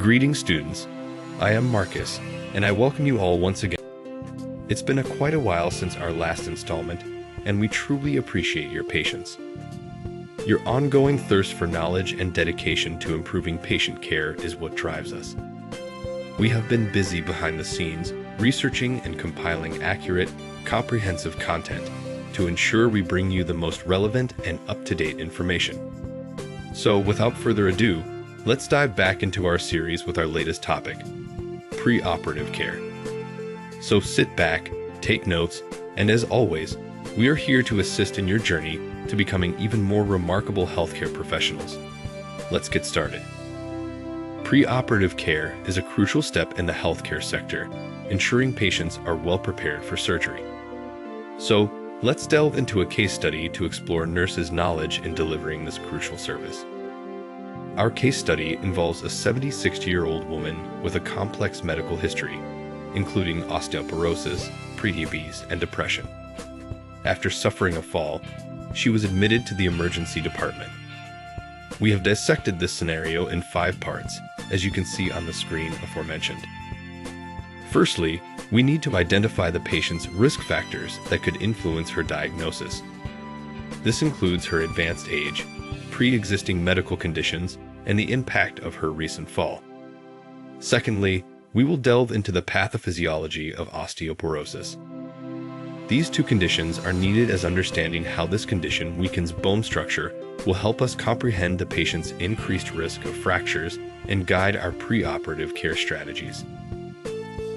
Greetings, students. I am Marcus, and I welcome you all once again. It's been quite a while since our last installment, and we truly appreciate your patience. Your ongoing thirst for knowledge and dedication to improving patient care is what drives us. We have been busy behind the scenes, researching and compiling accurate, comprehensive content to ensure we bring you the most relevant and up-to-date information. So, without further ado, let's dive back into our series with our latest topic, pre-operative care. So sit back, take notes, and as always, we are here to assist in your journey to becoming even more remarkable healthcare professionals. Let's get started. Pre-operative care is a crucial step in the healthcare sector, ensuring patients are well prepared for surgery. So, let's delve into a case study to explore nurses' knowledge in delivering this crucial service. Our case study involves a 76-year-old woman with a complex medical history, including osteoporosis, pre-diabetes, and depression. After suffering a fall, she was admitted to the emergency department. We have dissected this scenario in 5 parts, as you can see on the screen aforementioned. Firstly, we need to identify the patient's risk factors that could influence her diagnosis. This includes her advanced age, pre-existing medical conditions, and the impact of her recent fall. Secondly, we will delve into the pathophysiology of osteoporosis. These 2 conditions are needed as understanding how this condition weakens bone structure will help us comprehend the patient's increased risk of fractures and guide our pre-operative care strategies.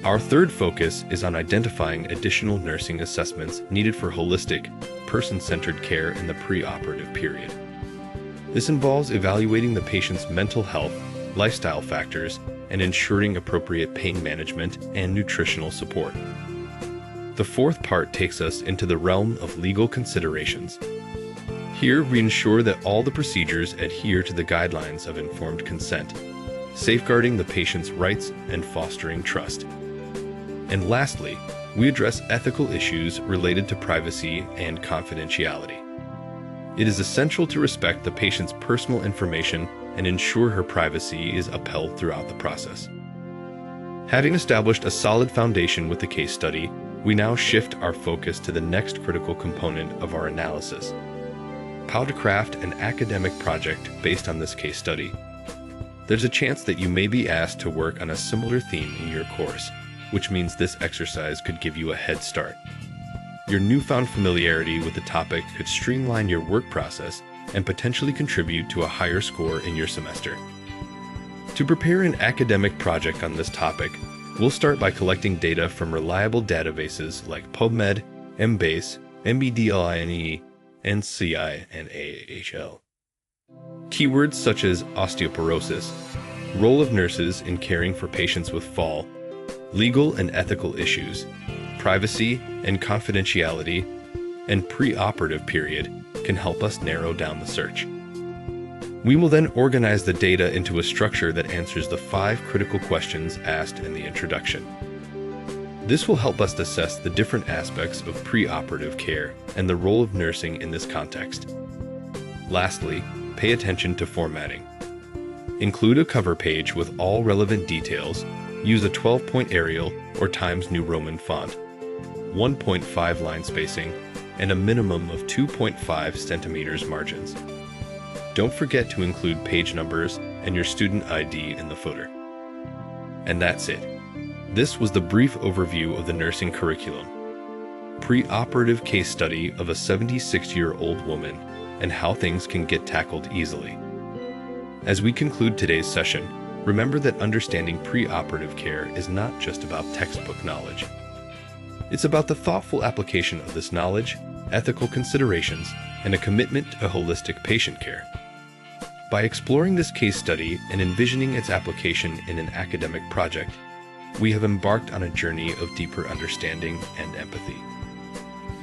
Our third focus is on identifying additional nursing assessments needed for holistic, person-centered care in the pre-operative period. This involves evaluating the patient's mental health, lifestyle factors, and ensuring appropriate pain management and nutritional support. The fourth part takes us into the realm of legal considerations. Here, we ensure that all the procedures adhere to the guidelines of informed consent, safeguarding the patient's rights and fostering trust. And lastly, we address ethical issues related to privacy and confidentiality. It is essential to respect the patient's personal information and ensure her privacy is upheld throughout the process. Having established a solid foundation with the case study, we now shift our focus to the next critical component of our analysis: how to craft an academic project based on this case study. There's a chance that you may be asked to work on a similar theme in your course, which means this exercise could give you a head start. Your newfound familiarity with the topic could streamline your work process and potentially contribute to a higher score in your semester. To prepare an academic project on this topic, we'll start by collecting data from reliable databases like PubMed, Embase, MBDLINE, NCI, and AAHL. Keywords such as osteoporosis, role of nurses in caring for patients with fall, legal and ethical issues, privacy and confidentiality, and pre-operative period can help us narrow down the search. We will then organize the data into a structure that answers the 5 critical questions asked in the introduction. This will help us assess the different aspects of pre-operative care and the role of nursing in this context. Lastly, pay attention to formatting. Include a cover page with all relevant details. Use a 12-point Arial or Times New Roman font, 1.5 line spacing, and a minimum of 2.5 centimeters margins. Don't forget to include page numbers and your student ID in the footer. And that's it. This was the brief overview of the nursing curriculum, pre-operative case study of a 76-year-old woman, and how things can get tackled easily. As we conclude today's session, remember that understanding pre-operative care is not just about textbook knowledge. It's about the thoughtful application of this knowledge, ethical considerations, and a commitment to holistic patient care. By exploring this case study and envisioning its application in an academic project, we have embarked on a journey of deeper understanding and empathy.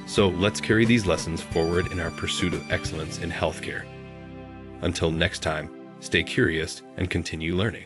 So let's carry these lessons forward in our pursuit of excellence in healthcare. Until next time, stay curious and continue learning.